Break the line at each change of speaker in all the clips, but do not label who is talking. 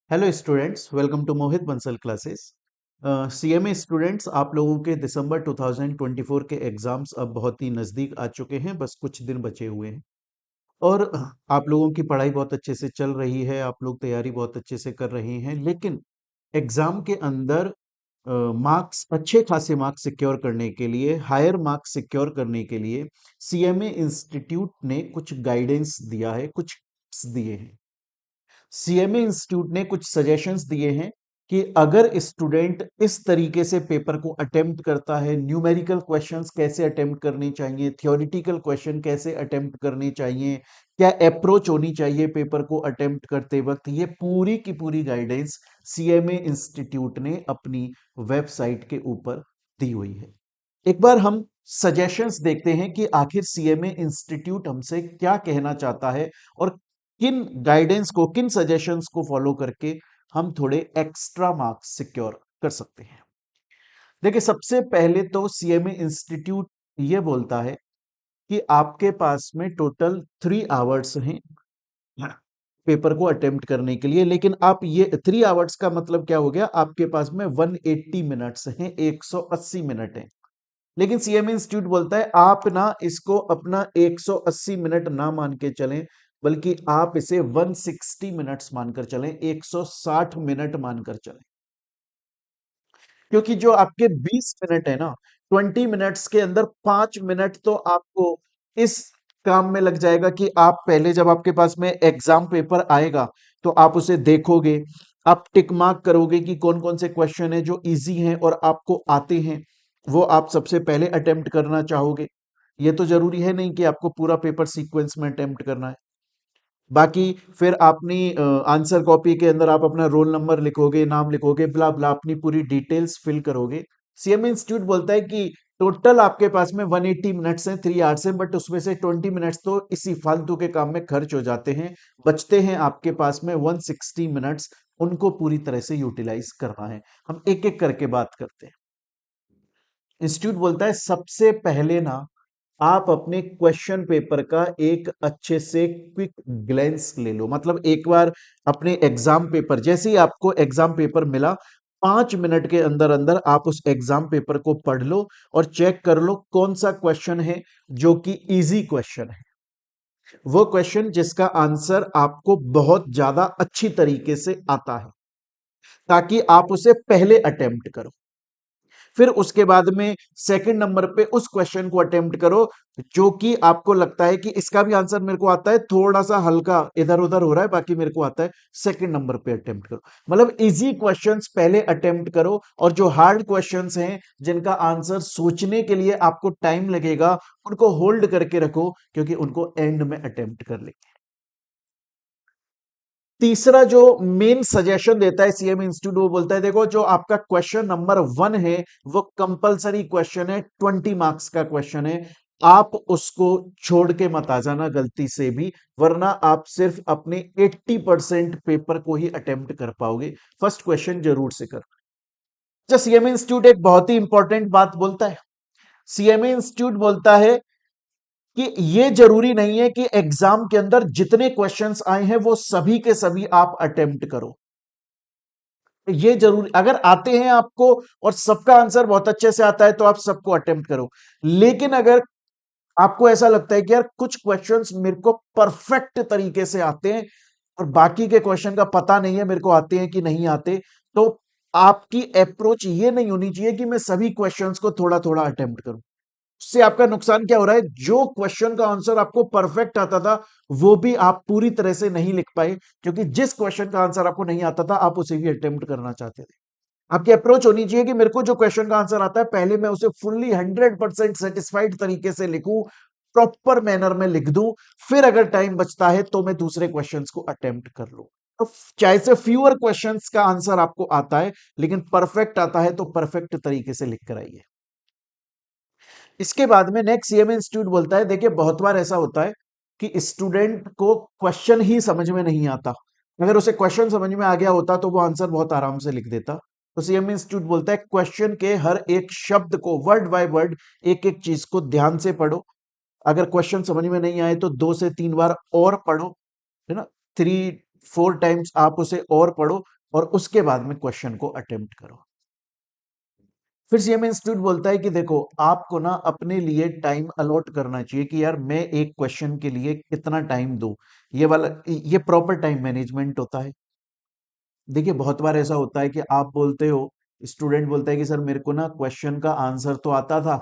Hello students, welcome to Mohit Bansal classes. CMA students, आप लोगों के दिसंबर 2024 के एग्जाम्स अब बहुत ही नज़दीक आ चुके हैं। बस कुछ दिन बचे हुए हैं और आप लोगों की पढ़ाई बहुत अच्छे से चल रही है। आप लोग तैयारी बहुत अच्छे से कर रहे हैं, लेकिन एग्जाम के अंदर मार्क्स, अच्छे खासे मार्क्स सिक्योर करने के लिए, हायर मार्क्स सिक्योर करने के लिए सीएमए इंस्टीट्यूट ने कुछ गाइडेंस दिया है, कुछ tips दिए हैं। सीएमए इंस्टीट्यूट ने कुछ सजेशंस दिए हैं कि अगर स्टूडेंट इस तरीके से पेपर को अटेम्प्ट करता है, न्यूमेरिकल क्वेश्चंस कैसे अटेम्प्ट करने चाहिए, थ्योरेटिकल क्वेश्चन कैसे अटेम्प्ट करने चाहिए, क्या अप्रोच होनी चाहिए पेपर को अटेम्प्ट करते वक्त, ये पूरी की पूरी गाइडेंस सीएमए इंस्टीट्यूट ने अपनी वेबसाइट के ऊपर दी हुई है। एक बार हम सजेशंस देखते हैं कि आखिर सीएमए इंस्टीट्यूट हमसे क्या कहना चाहता है और किन गाइडेंस को, किन सजेशंस को फॉलो करके हम थोड़े एक्स्ट्रा मार्क्स सिक्योर कर सकते हैं। देखिए, सबसे पहले तो सीएमए इंस्टीट्यूट ये बोलता है कि आपके पास में टोटल 3 आवर्स हैं पेपर को अटेम्प्ट करने के लिए। लेकिन आप ये 3 आवर्स का मतलब क्या हो गया, आपके पास में 180 मिनट्स हैं, 180 मिनट हैं। लेकिन सीएमए इंस्टीट्यूट बोलता है आप ना इसको अपना 180 मिनट ना मान के चलें, बल्कि आप इसे 160 मिनट्स मानकर चलें, 160 मिनट मानकर चलें। क्योंकि जो आपके 20 मिनट है ना, 20 मिनट्स के अंदर 5 मिनट तो आपको इस काम में लग जाएगा कि आप पहले, जब आपके पास में एग्जाम पेपर आएगा तो आप उसे देखोगे, आप टिक मार्क करोगे कि कौन कौन से क्वेश्चन है जो इजी हैं और आपको आते हैं, वो आप सबसे पहले अटेम्प्ट करना चाहोगे। ये तो जरूरी है नहीं कि आपको पूरा पेपर सीक्वेंस में अटेम्प्ट करना है। बाकी फिर अपनी आंसर कॉपी के अंदर आप अपना रोल नंबर लिखोगे, नाम लिखोगे, ब्ला ब्ला, अपनी पूरी डिटेल्स फिल करोगे। सीएमए इंस्टीट्यूट बोलता है कि टोटल आपके पास में 180 मिनट्स हैं, 3 आवर्स हैं, बट उसमें से 20 मिनट्स तो इसी फालतू के काम में खर्च हो जाते हैं। बचते हैं आपके पास में 160 मिनट्स, उनको पूरी तरह से यूटिलाइज करना है। हम एक एक करके बात करते हैं। इंस्टीट्यूट बोलता है सबसे पहले ना, आप अपने क्वेश्चन पेपर का एक अच्छे से क्विक ग्लेंस ले लो। मतलब एक बार अपने एग्जाम पेपर, जैसे ही आपको एग्जाम पेपर मिला, 5 मिनट के अंदर अंदर आप उस एग्जाम पेपर को पढ़ लो और चेक कर लो कौन सा क्वेश्चन है जो कि इजी क्वेश्चन है, वो क्वेश्चन जिसका आंसर आपको बहुत ज्यादा अच्छी तरीके से आता है, ताकि आप उसे पहले अटेम्प्ट करो। फिर उसके बाद में सेकंड नंबर पे उस क्वेश्चन को अटेम्प्ट करो जो कि आपको लगता है कि इसका भी आंसर मेरे को आता है, थोड़ा सा हल्का इधर उधर हो रहा है, बाकी मेरे को आता है। सेकंड नंबर पे अटेम्प्ट करो। मतलब इजी क्वेश्चंस पहले अटेम्प्ट करो, और जो हार्ड क्वेश्चंस हैं जिनका आंसर सोचने के लिए आपको टाइम लगेगा, उनको होल्ड करके रखो, क्योंकि उनको एंड में अटेम्प्ट कर लेंगे। तीसरा जो मेन सजेशन देता है सीएम इंस्टीट्यूट, वो बोलता है देखो, जो आपका क्वेश्चन नंबर 1 है वो कंपलसरी क्वेश्चन है, 20 मार्क्स का क्वेश्चन है। आप उसको छोड़ के मत आ जाना गलती से भी, वरना आप सिर्फ अपने 80% पेपर को ही अटेम्प्ट कर पाओगे। फर्स्ट क्वेश्चन जरूर से कर। अच्छा, सीएमए इंस्टीट्यूट एक बहुत ही इंपॉर्टेंट बात बोलता है। सीएमए इंस्टीट्यूट बोलता है कि ये जरूरी नहीं है कि एग्जाम के अंदर जितने क्वेश्चंस आए हैं वो सभी के सभी आप अटेम्प्ट करो। ये जरूरी, अगर आते हैं आपको और सबका आंसर बहुत अच्छे से आता है तो आप सबको अटेम्प्ट करो। लेकिन अगर आपको ऐसा लगता है कि यार कुछ क्वेश्चंस मेरे को परफेक्ट तरीके से आते हैं और बाकी के क्वेश्चन का पता नहीं है मेरे को आते हैं कि नहीं आते, तो आपकी अप्रोच ये नहीं होनी चाहिए कि मैं सभी क्वेश्चंस को थोड़ा थोड़ा अटेम्प्ट करूं। उससे आपका नुकसान क्या हो रहा है, जो क्वेश्चन का आंसर आपको परफेक्ट आता था वो भी आप पूरी तरह से नहीं लिख पाए, क्योंकि जिस क्वेश्चन का आंसर आपको नहीं आता था आप उसे भी अटेम्प्ट करना चाहते थे। आपकी अप्रोच होनी चाहिए कि मेरे को जो क्वेश्चन का आंसर आता है पहले मैं उसे फुल्ली 100% सेटिस्फाइड तरीके से लिखूं, प्रॉपर मैनर में लिख दूं, फिर अगर टाइम बचता है तो मैं दूसरे क्वेश्चंस को अटेम्प्ट कर लूं। तो चाहे से फ्यूअर क्वेश्चंस का आंसर आपको आता है, लेकिन परफेक्ट आता है तो परफेक्ट तरीके से लिख कर आइए। इसके बाद में नेक्स्ट सीएमए इंस्टीट्यूट बोलता है देखिए, बहुत बार ऐसा होता है कि स्टूडेंट को क्वेश्चन ही समझ में नहीं आता। अगर उसे क्वेश्चन समझ में आ गया होता तो वो आंसर बहुत आराम से लिख देता। तो सीएमए इंस्टीट्यूट बोलता है क्वेश्चन के हर एक शब्द को वर्ड बाय वर्ड, एक एक चीज को ध्यान से पढ़ो। अगर क्वेश्चन समझ में नहीं आए तो 2 से 3 बार और पढ़ो, है ना। थ्री 4 टाइम्स आप उसे और पढ़ो और उसके बाद में क्वेश्चन को अटेम्प्ट करो। फिर सीएमए इंस्टीट्यूट बोलता है कि देखो आपको ना अपने लिए टाइम अलॉट करना चाहिए कि यार मैं एक क्वेश्चन के लिए कितना टाइम दूं। ये वाला ये प्रॉपर टाइम मैनेजमेंट होता है। देखिए बहुत बार ऐसा होता है कि आप बोलते हो, स्टूडेंट बोलता है कि सर मेरे को ना क्वेश्चन का आंसर तो आता था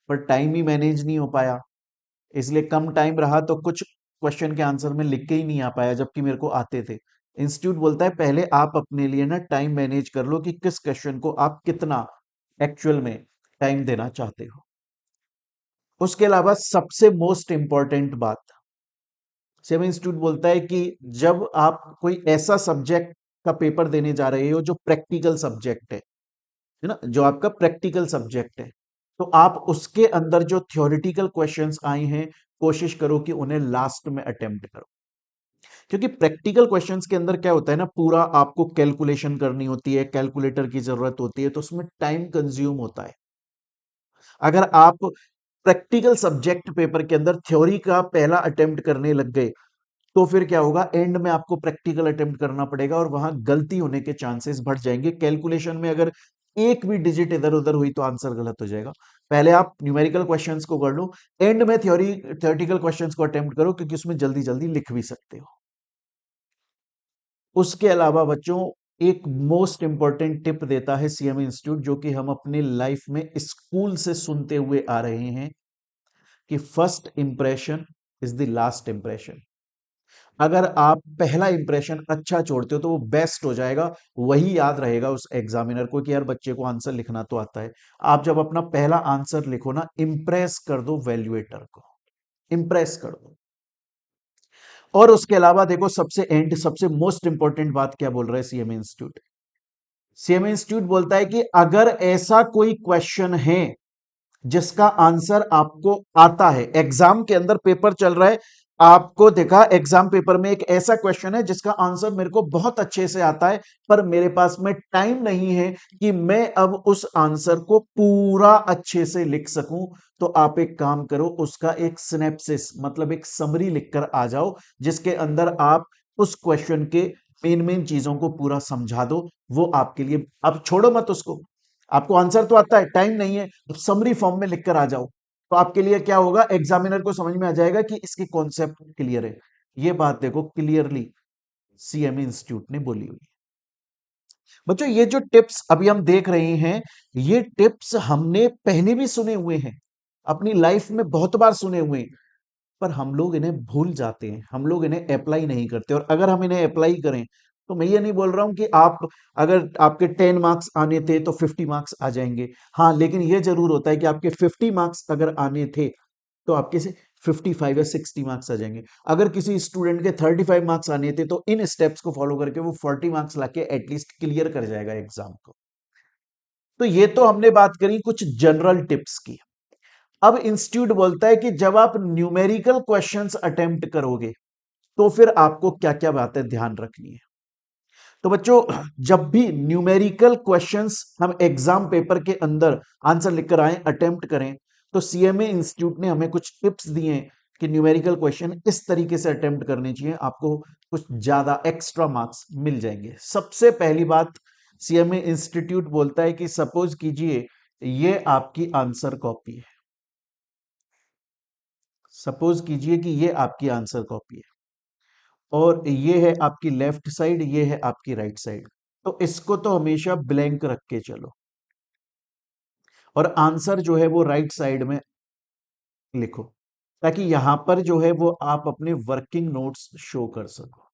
पर टाइम ही मैनेज नहीं हो पाया, इसलिए कम टाइम रहा तो कुछ क्वेश्चन के आंसर में लिख के ही नहीं आ पाया जबकि मेरे को आते थे। इंस्टीट्यूट बोलता है पहले आप अपने लिए ना टाइम मैनेज कर लो कि किस क्वेश्चन को आप कितना एक्चुअल में टाइम देना चाहते हो। उसके अलावा सबसे मोस्ट इंपॉर्टेंट बात, सेवन इंस्टीट्यूट बोलता है कि जब आप कोई ऐसा सब्जेक्ट का पेपर देने जा रहे हो जो प्रैक्टिकल सब्जेक्ट है ना, जो आपका प्रैक्टिकल सब्जेक्ट है, तो आप उसके अंदर जो थ्योरेटिकल क्वेश्चंस आए हैं कोशिश करो कि उन्हें लास्ट में अटेम्प्ट करो। क्योंकि प्रैक्टिकल क्वेश्चंस के अंदर क्या होता है ना, पूरा आपको कैलकुलेशन करनी होती है, कैलकुलेटर की जरूरत होती है, तो उसमें टाइम कंज्यूम होता है। अगर आप प्रैक्टिकल सब्जेक्ट पेपर के अंदर थ्योरी का पहला अटेम्प्ट करने लग गए तो फिर क्या होगा, एंड में आपको प्रैक्टिकल अटेम्प्ट करना पड़ेगा और वहां गलती होने के चांसेस बढ़ जाएंगे। कैलकुलेशन में अगर एक भी डिजिट इधर उधर हुई तो आंसर गलत हो जाएगा। पहले आप न्यूमेरिकल क्वेश्चंस को कर लो, एंड में थ्योरेटिकल क्वेश्चंस को अटेम्प्ट करो क्योंकि उसमें जल्दी जल्दी लिख भी सकते हो। उसके अलावा बच्चों एक मोस्ट इंपॉर्टेंट टिप देता है सीएमए इंस्टीट्यूट जो कि हम अपनी लाइफ में स्कूल से सुनते हुए आ रहे हैं कि first impression is the last impression. अगर आप पहला इंप्रेशन अच्छा छोड़ते हो तो वो बेस्ट हो जाएगा, वही याद रहेगा उस एग्जामिनर को कि यार बच्चे को आंसर लिखना तो आता है। आप जब अपना पहला आंसर लिखो ना, इंप्रेस कर दो वैल्यूएटर को, इंप्रेस कर दो। और उसके अलावा देखो सबसे एंड सबसे मोस्ट इंपॉर्टेंट बात क्या बोल रहा है सीएमए इंस्टीट्यूट। सीएमए इंस्टीट्यूट बोलता है कि अगर ऐसा कोई क्वेश्चन है जिसका आंसर आपको आता है, एग्जाम के अंदर पेपर चल रहा है, आपको देखा एग्जाम पेपर में एक ऐसा क्वेश्चन है जिसका आंसर मेरे को बहुत अच्छे से आता है पर मेरे पास में टाइम नहीं है कि मैं अब उस आंसर को पूरा अच्छे से लिख सकूं, तो आप एक काम करो, उसका एक सिनेप्सिस मतलब एक समरी लिखकर आ जाओ जिसके अंदर आप उस क्वेश्चन के मेन मेन चीजों को पूरा समझा दो। वो आपके लिए, आप छोड़ो मत उसको, आपको आंसर तो आता है, टाइम नहीं है, समरी फॉर्म में लिखकर आ जाओ। तो आपके लिए क्या होगा, एग्जामिनर को समझ में आ जाएगा कि इसकी कॉन्सेप्ट क्लियर है। ये बात देखो क्लियरली सीएमए इंस्टीट्यूट ने बोली हुई है। बच्चों ये जो टिप्स अभी हम देख रहे हैं, ये टिप्स हमने पहले भी सुने हुए हैं, अपनी लाइफ में बहुत बार सुने हुए हैं, पर हम लोग इन्हें भूल जाते हैं, हम लोग इन्हें अप्लाई नहीं करते। और अगर हम इन्हें अप्लाई करें तो मैं ये नहीं बोल रहा हूं कि आप, अगर आपके 10 मार्क्स आने थे तो 50 मार्क्स आ जाएंगे। हाँ, लेकिन ये जरूर होता है कि आपके 50 मार्क्स अगर आने थे तो आपके से 55 या 60 मार्क्स आ जाएंगे। अगर किसी स्टूडेंट के 35 मार्क्स आने थे तो इन स्टेप्स को फॉलो करके वो 40 मार्क्स लाके एटलीस्ट क्लियर कर जाएगा एग्जाम को। तो ये तो हमने बात करी कुछ जनरल टिप्स की। अब इंस्टीट्यूट बोलता है कि जब आप न्यूमेरिकल क्वेश्चंस अटेम्प्ट करोगे तो फिर आपको क्या क्या बातें ध्यान रखनी है। तो बच्चों जब भी न्यूमेरिकल क्वेश्चंस हम एग्जाम पेपर के अंदर आंसर लिखकर आए, अटेम्प्ट करें, तो सीएमए इंस्टीट्यूट ने हमें कुछ टिप्स दिए हैं कि न्यूमेरिकल क्वेश्चन इस तरीके से अटेम्प्ट करने चाहिए, आपको कुछ ज्यादा एक्स्ट्रा मार्क्स मिल जाएंगे। सबसे पहली बात, सीएमए इंस्टीट्यूट बोलता है कि सपोज कीजिए ये आपकी आंसर कॉपी है, सपोज कीजिए कि ये आपकी आंसर कॉपी है और ये है आपकी लेफ्ट साइड, ये है आपकी राइट साइड। तो इसको तो हमेशा ब्लैंक रख के चलो और आंसर जो है वो राइट साइड में लिखो, ताकि यहां पर जो है वो आप अपने वर्किंग नोट्स शो कर सको।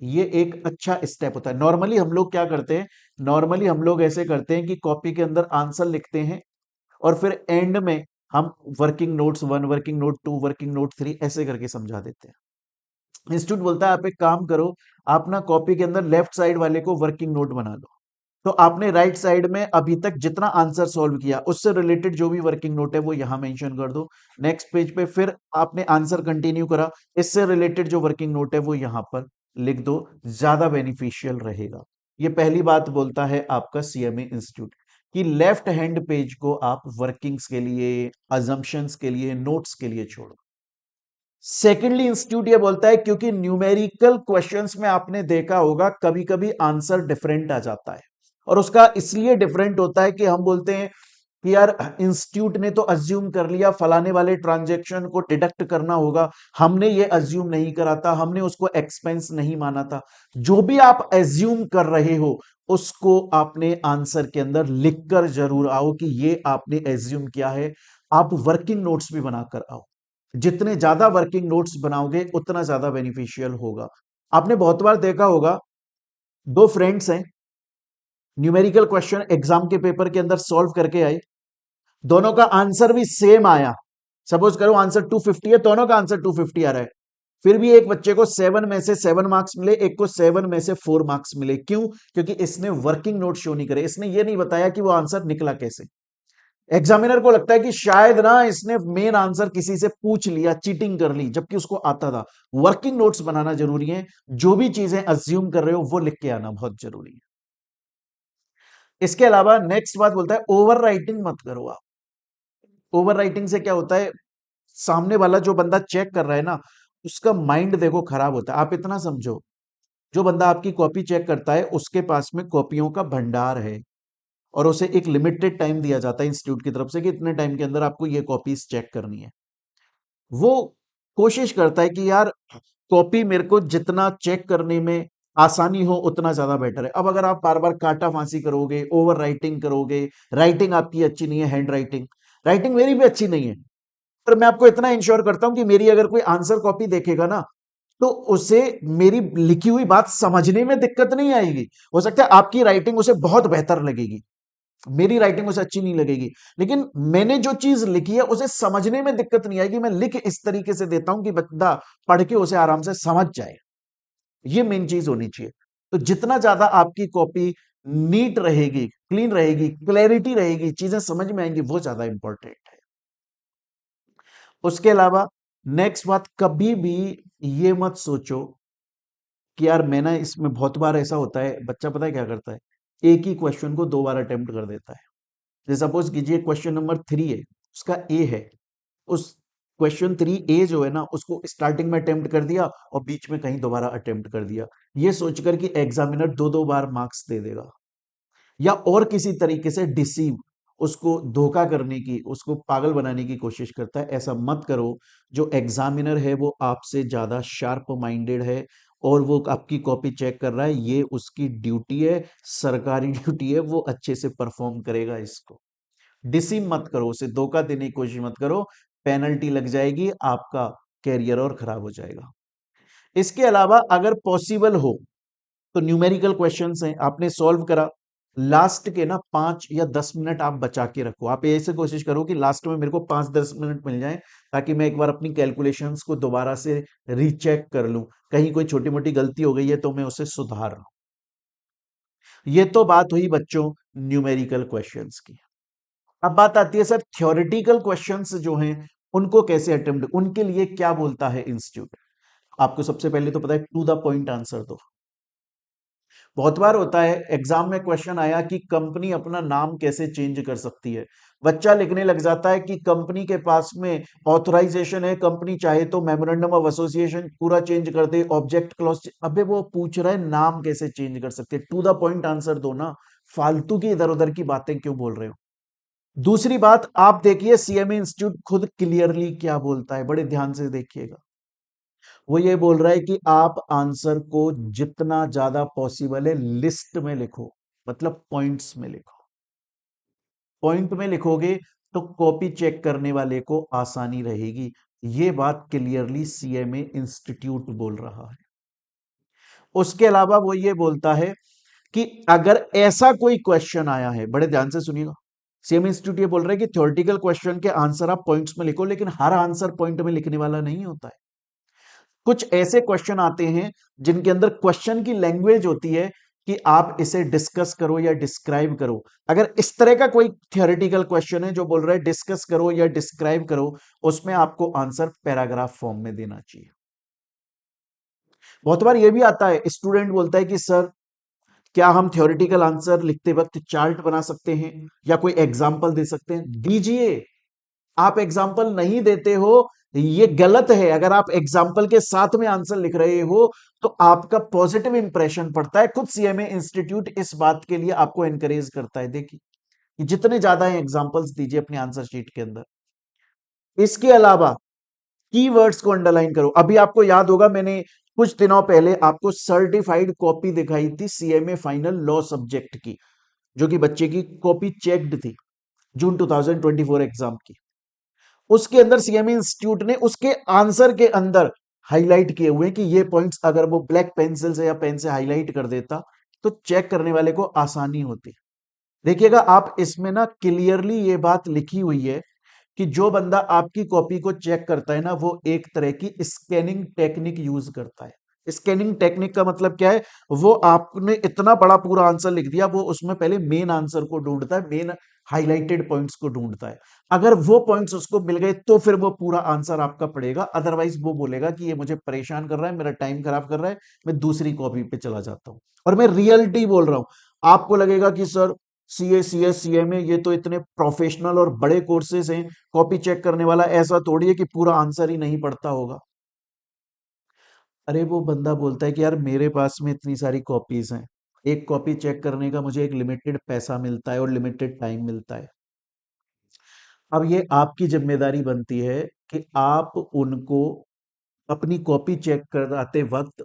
ये एक अच्छा स्टेप होता है। नॉर्मली हम लोग क्या करते हैं, नॉर्मली हम लोग ऐसे करते हैं कि कॉपी के अंदर आंसर लिखते हैं और फिर एंड में हम working notes 1, working note 2, working note 3 ऐसे करके समझा देते हैं। इंस्टीट्यूट बोलता है आप एक काम करो, आप ना कॉपी के अंदर लेफ्ट साइड वाले को वर्किंग नोट बना लो। तो आपने राइट साइड में अभी तक जितना आंसर सॉल्व किया उससे रिलेटेड जो भी वर्किंग नोट है वो यहां मेंशन कर दो। नेक्स्ट पेज पे फिर आपने आंसर कंटिन्यू करा, इससे रिलेटेड जो वर्किंग नोट है वो यहां पर लिख दो, ज्यादा बेनिफिशियल रहेगा। ये पहली बात बोलता है आपका सीएमए इंस्टीट्यूट कि लेफ्ट हैंड पेज को आप वर्किंग्स के लिए, अजम्पशंस के लिए, नोट्स के लिए छोड़ो। सेकेंडली इंस्टीट्यूट ये बोलता है क्योंकि न्यूमेरिकल क्वेश्चंस में आपने देखा होगा कभी कभी आंसर डिफरेंट आ जाता है, और उसका इसलिए डिफरेंट होता है कि हम बोलते हैं कि यार इंस्टीट्यूट ने तो अज्यूम कर लिया फलाने वाले ट्रांजैक्शन को डिडक्ट करना होगा, हमने ये अज्यूम नहीं करा था, हमने उसको एक्सपेंस नहीं माना था। जो भी आप एज्यूम कर रहे हो उसको आपने आंसर के अंदर लिखकर जरूर आओ कि ये आपने एज्यूम किया है। आप वर्किंग नोट्स भी बनाकर आओ। जितने ज्यादा वर्किंग नोट्स बनाओगे उतना ज्यादा बेनिफिशियल होगा। आपने बहुत बार देखा होगा, दो फ्रेंड्स हैं, न्यूमेरिकल क्वेश्चन एग्जाम के पेपर के अंदर सॉल्व करके आए, दोनों का आंसर भी सेम आया। सपोज करो आंसर 250 है, दोनों का आंसर 250 आ रहा है, फिर भी एक बच्चे को 7 में से 7 मार्क्स मिले, एक को 7 में से 4 मार्क्स मिले। क्यों? क्योंकि इसने वर्किंग नोट शो नहीं करे, इसने ये नहीं बताया कि वो आंसर निकला कैसे। एग्जामिनर को लगता है कि शायद ना इसने मेन आंसर किसी से पूछ लिया, चीटिंग कर ली, जबकि उसको आता था। वर्किंग नोट्स बनाना जरूरी है, जो भी चीजें अज्यूम कर रहे हो वो लिख के आना बहुत जरूरी है। इसके अलावा नेक्स्ट बात बोलता है ओवर राइटिंग मत करो आप। ओवर राइटिंग से क्या होता है, सामने वाला जो बंदा चेक कर रहा है ना, उसका माइंड देखो खराब होता है। आप इतना समझो, जो बंदा आपकी कॉपी चेक करता है उसके पास में कॉपियों का भंडार है, और उसे एक लिमिटेड टाइम दिया जाता है इंस्टीट्यूट की तरफ से कि इतने टाइम के अंदर आपको ये कॉपीज चेक करनी है। वो कोशिश करता है कि यार कॉपी मेरे को जितना चेक करने में आसानी हो उतना ज्यादा बेटर है। अब अगर आप बार बार काटा फांसी करोगे, ओवर राइटिंग करोगे, राइटिंग आपकी अच्छी नहीं है, हैंड राइटिंग, राइटिंग मेरी भी अच्छी नहीं है, पर मैं आपको इतना इंश्योर करता हूं कि मेरी अगर कोई आंसर कॉपी देखेगा ना, तो उसे मेरी लिखी हुई बात समझने में दिक्कत नहीं आएगी। हो सकता है आपकी राइटिंग उसे बहुत बेहतर लगेगी, मेरी राइटिंग उसे अच्छी नहीं लगेगी, लेकिन मैंने जो चीज लिखी है उसे समझने में दिक्कत नहीं आएगी। मैं लिख इस तरीके से देता हूं कि बंदा पढ़ के उसे आराम से समझ जाए। ये मेन चीज होनी चाहिए। तो जितना ज्यादा आपकी कॉपी नीट रहेगी, क्लीन रहेगी, क्लैरिटी रहेगी, चीजें समझ में आएंगी, वो ज्यादा इंपॉर्टेंट है। उसके अलावा नेक्स्ट बात, कभी भी ये मत सोचो कि यार मैं ना, इसमें बहुत बार ऐसा होता है बच्चा पता है क्या करता है, एक ही क्वेश्चन को दो बार अटेम्प्ट कर देता है। जैसे सपोज कीजिए क्वेश्चन नंबर 3 है, उसका ए है, उस क्वेश्चन 3 ए जो है ना उसको स्टार्टिंग में अटेम्प्ट कर दिया और बीच में कहीं दोबारा अटेम्प्ट कर दिया, ये सोचकर कि एग्जामिनर दो दो बार मार्क्स दे देगा, या और किसी तरीके से डिसीव, उसको धोखा करने की, उसको पागल बनाने की कोशिश करता है। ऐसा मत करो। जो एग्जामिनर है वो आपसे ज्यादा शार्प माइंडेड है, और वो आपकी कॉपी चेक कर रहा है, ये उसकी ड्यूटी है, सरकारी ड्यूटी है, वो अच्छे से परफॉर्म करेगा। इसको डिसीव मत करो, उसे धोखा देने की कोशिश मत करो, पेनल्टी लग जाएगी, आपका कैरियर और खराब हो जाएगा। इसके अलावा अगर पॉसिबल हो तो न्यूमेरिकल क्वेश्चंस हैं, आपने सॉल्व करा, लास्ट के ना 5 या 10 मिनट आप बचा के रखो। आप ऐसे कोशिश करो कि लास्ट में मेरे को 5-10 मिनट मिल जाए, ताकि मैं एक बार अपनी कैलकुलेशंस को दोबारा से रीचेक कर लूं, कहीं कोई छोटी मोटी गलती हो गई है तो मैं उसे सुधार लूं। ये तो बात हुई बच्चों न्यूमेरिकल क्वेश्चंस की। अब बात आती है सर थ्योरेटिकल क्वेश्चंस जो हैं उनको कैसे अटेम्प्ट, उनके लिए क्या बोलता है इंस्टीट्यूट। आपको सबसे पहले तो पता है टू द पॉइंट आंसर दो। बहुत बार होता है एग्जाम में क्वेश्चन आया कि कंपनी अपना नाम कैसे चेंज कर सकती है, बच्चा लिखने लग जाता है कि कंपनी के पास में ऑथराइजेशन है, कंपनी चाहे तो मेमोरेंडम ऑफ एसोसिएशन पूरा चेंज कर दे, ऑब्जेक्ट क्लॉज। अबे वो पूछ रहा है नाम कैसे चेंज कर सकते, टू द पॉइंट आंसर दो ना, फालतू की इधर उधर की बातें क्यों बोल रहे हो। दूसरी बात आप देखिए सीएमए इंस्टीट्यूट खुद क्लियरली क्या बोलता है, बड़े ध्यान से देखिएगा। वो ये बोल रहा है कि आप आंसर को जितना ज्यादा पॉसिबल है लिस्ट में लिखो, मतलब पॉइंट्स में लिखो। पॉइंट में लिखोगे तो कॉपी चेक करने वाले को आसानी रहेगी। ये बात क्लियरली सीएमए इंस्टीट्यूट बोल रहा है। उसके अलावा वो ये बोलता है कि अगर ऐसा कोई क्वेश्चन आया है, बड़े ध्यान से सुनिएगा, सीएमए इंस्टीट्यूट ये बोल रहा है कि थ्योरेटिकल क्वेश्चन के आंसर आप पॉइंट्स में लिखो, लेकिन हर आंसर पॉइंट में लिखने वाला नहीं होता है। कुछ ऐसे क्वेश्चन आते हैं जिनके अंदर क्वेश्चन की लैंग्वेज होती है कि आप इसे डिस्कस करो या डिस्क्राइब करो। अगर इस तरह का कोई थियोरेटिकल क्वेश्चन है जो बोल रहा है डिस्कस करो या डिस्क्राइब करो, उसमें आपको आंसर पैराग्राफ फॉर्म में देना चाहिए। बहुत बार यह भी आता है, स्टूडेंट बोलता है कि सर क्या हम थ्योरेटिकल आंसर लिखते वक्त चार्ट बना सकते हैं या कोई एग्जाम्पल दे सकते हैं। दीजिए, आप एग्जाम्पल नहीं देते हो, ये गलत है। अगर आप एग्जाम्पल के साथ में आंसर लिख रहे हो तो आपका पॉजिटिव इंप्रेशन पड़ता है। खुद सीएमए इंस्टीट्यूट इस बात के लिए आपको एनकरेज करता है। देखिए कि जितने ज्यादा एग्जाम्पल्स दीजिए अपनी आंसर शीट के अंदर। इसके अलावा कीवर्ड्स को अंडरलाइन करो। अभी आपको याद होगा मैंने कुछ दिनों पहले आपको सर्टिफाइड कॉपी दिखाई थी सीएमए फाइनल लॉ सब्जेक्ट की, जो कि बच्चे की कॉपी चेक्ड थी जून 2024 एग्जाम की। उसके अंदर सीएमए इंस्टीट्यूट ने उसके आंसर के अंदर हाईलाइट किए हुए कि ये पॉइंट्स अगर वो ब्लैक पेंसिल से या पेन से हाईलाइट कर देता तो चेक करने वाले को आसानी होती। देखिएगा आप इसमें ना क्लियरली ये बात लिखी हुई है कि जो बंदा आपकी कॉपी को चेक करता है ना वो एक तरह की स्कैनिंग टेक्निक यूज करता है। स्कैनिंग टेक्निक का मतलब क्या है? वो आपने इतना बड़ा पूरा आंसर लिख दिया, वो उसमें पहले मेन आंसर को ढूंढता है, मेन हाईलाइटेड पॉइंट्स को ढूंढता है। अगर वो पॉइंट्स उसको मिल गए तो फिर वो पूरा आंसर आपका पड़ेगा, अदरवाइज वो बोलेगा कि ये मुझे परेशान कर रहा है, मेरा टाइम खराब कर रहा है, मैं दूसरी कॉपी पे चला जाता हूं। और मैं रियलिटी बोल रहा हूं। आपको लगेगा कि सर सीए सीएस सीएमए ये तो इतने प्रोफेशनल और बड़े कोर्सेज हैं, कॉपी चेक करने वाला ऐसा थोड़ी है कि पूरा आंसर ही नहीं पढ़ता होगा। अरे वो बंदा बोलता है कि यार मेरे पास में इतनी सारी कॉपीज हैं, एक कॉपी चेक करने का मुझे एक लिमिटेड पैसा मिलता है और लिमिटेड टाइम मिलता है। अब ये आपकी जिम्मेदारी बनती है कि आप उनको अपनी कॉपी चेक कराते वक्त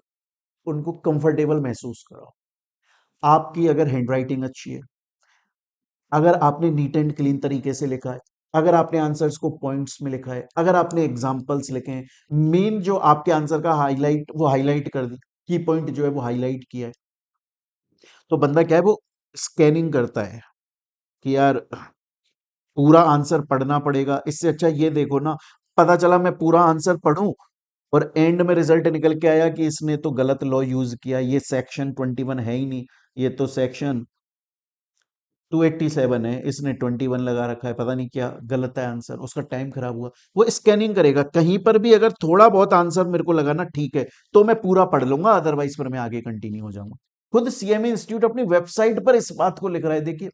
उनको कंफर्टेबल महसूस कराओ। आपकी अगर हैंडराइटिंग अच्छी है, अगर आपने नीट एंड क्लीन तरीके से लिखा है, अगर आपने आंसर्स को पॉइंट्स में लिखा है, अगर आपने एग्जांपल्स लिखे हैं, मेन जो आपके आंसर का हाईलाइट वो हाईलाइट कर दी, की पॉइंट जो है वो हाईलाइट किया है, तो बंदा क्या है वो स्कैनिंग करता है कि यार पूरा आंसर पढ़ना पड़ेगा। इससे अच्छा ये देखो ना, पता चला मैं पूरा आंसर पढ़ूं और एंड में रिजल्ट निकल के आया कि इसने तो गलत लॉ यूज किया, ये सेक्शन 21 है ही नहीं, ये तो सेक्शन 287 है, इसने 21 लगा रखा है, पता नहीं क्या गलत है आंसर, उसका टाइम खराब हुआ। वो स्कैनिंग करेगा, कहीं पर भी अगर थोड़ा बहुत आंसर मेरे को लगा ना ठीक है तो मैं पूरा पढ़ लूंगा, अदरवाइज पर मैं आगे कंटिन्यू हो जाऊंगा। खुद सीएमए इंस्टीट्यूट अपनी वेबसाइट पर इस बात को लिख रहा है। देखिए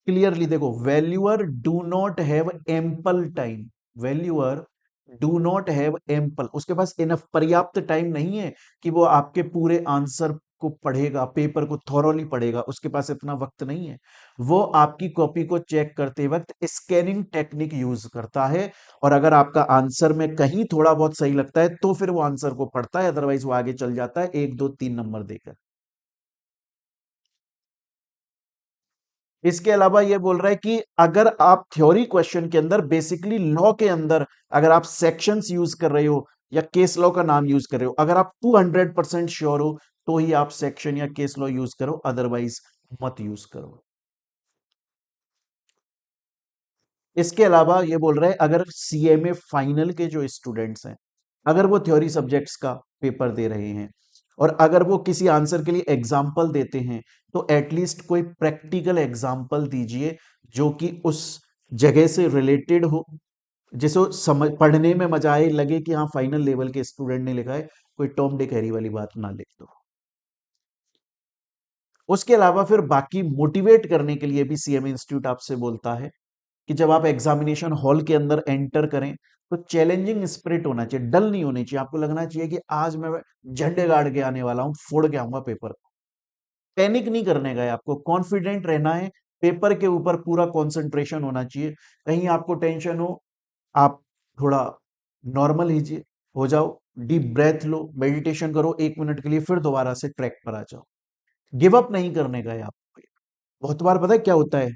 क्लियरली देखो, valuer do not have ample time, valuer do not have ample, उसके पास इनफ पर्याप्त टाइम नहीं है कि वो आपके पूरे आंसर को पढ़ेगा, पेपर को थॉरोली पढ़ेगा, उसके पास इतना वक्त नहीं है। वो आपकी कॉपी को चेक करते वक्त स्कैनिंग टेक्निक यूज करता है, और अगर आपका आंसर में कहीं थोड़ा बहुत सही लगता है तो फिर वो आंसर को पढ़ता है, अदरवाइज वो आगे चल जाता है 1 2 3 नंबर देकर। इसके अलावा ये बोल रहा है कि अगर आप थ्योरी क्वेश्चन के अंदर बेसिकली लॉ के अंदर अगर आप सेक्शंस यूज कर रहे हो या केस लॉ का नाम यूज कर रहे हो, अगर आप 200% श्योर हो तो ही आप सेक्शन या केस लॉ यूज करो, अदरवाइज मत यूज करो। इसके अलावा ये बोल रहा है अगर सीएमए फाइनल के जो स्टूडेंट्स हैं, अगर वो थ्योरी सब्जेक्ट्स का पेपर दे रहे हैं और अगर वो किसी आंसर के लिए एग्जाम्पल देते हैं तो एटलीस्ट कोई प्रैक्टिकल एग्जाम्पल दीजिए जो कि उस जगह से रिलेटेड हो, जिसे वो समझ पढ़ने में मजा आए, लगे कि हाँ फाइनल लेवल के स्टूडेंट ने लिखा है, कोई टॉम डिक हैरी वाली बात ना लिख दो। उसके अलावा फिर बाकी मोटिवेट करने के लिए भी सीएमए इंस्टीट्यूट आपसे बोलता है कि जब आप एग्जामिनेशन हॉल के अंदर एंटर करें तो चैलेंजिंग स्पिरिट होना चाहिए, डल नहीं होनी चाहिए। आपको लगना चाहिए कि आज मैं झंडे गाड़ के आने वाला हूं, फोड़ के आऊंगा पेपर। पैनिक नहीं करने गए, आपको कॉन्फिडेंट रहना है, पेपर के ऊपर पूरा कंसंट्रेशन होना चाहिए। कहीं आपको टेंशन हो, आप थोड़ा नॉर्मल हीजिए, हो जाओ, डीप ब्रेथ लो, मेडिटेशन करो 1 मिनट के लिए, फिर दोबारा से ट्रैक पर आ जाओ। गिव अप नहीं करने गए आपको। बहुत बार पता है क्या होता है,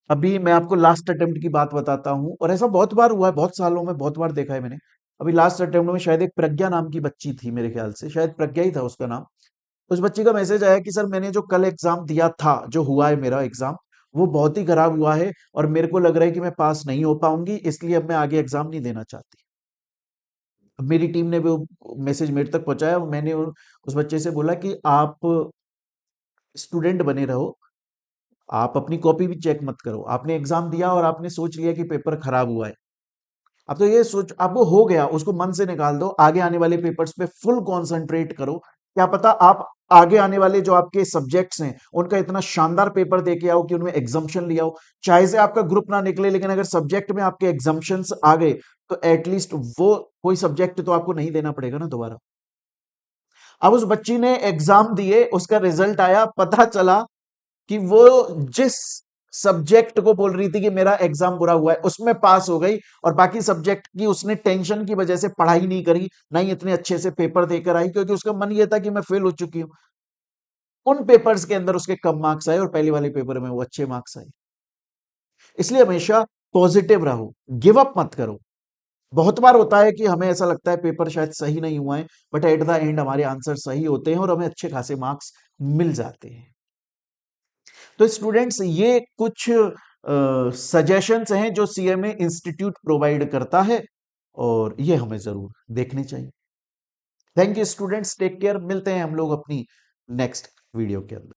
अभी मैं आपको लास्ट अटेम्प्ट की बात बताता हूँ, और ऐसा बहुत बार हुआ है, बहुत सालों में बहुत बार देखा है मैंने। अभी लास्ट अटेम्प्ट में शायद एक प्रज्ञा नाम की बच्ची थी, मेरे ख्याल से शायद प्रज्ञा ही था उसका नाम। उस बच्ची का मैसेज आया कि सर मैंने जो कल एग्जाम दिया था, जो हुआ है मेरा एग्जाम, वो बहुत ही खराब हुआ है और मेरे को लग रहा है कि मैं पास नहीं हो पाऊंगी, इसलिए अब मैं आगे एग्जाम नहीं देना चाहती। अब मेरी टीम ने वो मैसेज मेरे तक पहुंचाया, मैंने उस बच्चे से बोला कि आप स्टूडेंट बने रहो, आप अपनी कॉपी भी चेक मत करो, आपने एग्जाम दिया और आपने सोच लिया कि पेपर खराब हुआ है, अब तो ये सोच, अब वो हो गया, उसको मन से निकाल दो, आगे आने वाले पेपर्स पे फुल कंसंट्रेट करो। क्या पता आप आगे आने वाले जो आपके सब्जेक्ट्स हैं उनका इतना शानदार पेपर दे के आओ कि उनमें एग्जाम्पशन ले आओ। चाहे से आपका ग्रुप ना निकले, लेकिन अगर सब्जेक्ट में आपके एग्जाम्पशंस आ गए तो एटलीस्ट वो कोई सब्जेक्ट तो आपको नहीं देना पड़ेगा ना दोबारा। अब उस बच्ची ने एग्जाम दिए, उसका रिजल्ट आया, पता चला कि वो जिस सब्जेक्ट को बोल रही थी कि मेरा एग्जाम बुरा हुआ है उसमें पास हो गई, और बाकी सब्जेक्ट की उसने टेंशन की वजह से पढ़ाई नहीं करी, नहीं इतने अच्छे से पेपर देकर आई, क्योंकि उसका मन ये था कि मैं फेल हो चुकी हूं। उन पेपर्स के अंदर उसके कम मार्क्स आए और पहले वाले पेपर में वो अच्छे मार्क्स आए। इसलिए हमेशा पॉजिटिव रहो, गिव अप मत करो। बहुत बार होता है कि हमें ऐसा लगता है पेपर शायद सही नहीं हुआ है, बट एट द एंड हमारे आंसर सही होते हैं और हमें अच्छे खासे मार्क्स मिल जाते हैं। तो स्टूडेंट्स, ये कुछ सजेशंस हैं जो सीएमए इंस्टीट्यूट प्रोवाइड करता है, और ये हमें जरूर देखने चाहिए। Thank you students, take care, मिलते हैं हम लोग अपनी नेक्स्ट वीडियो के अंदर।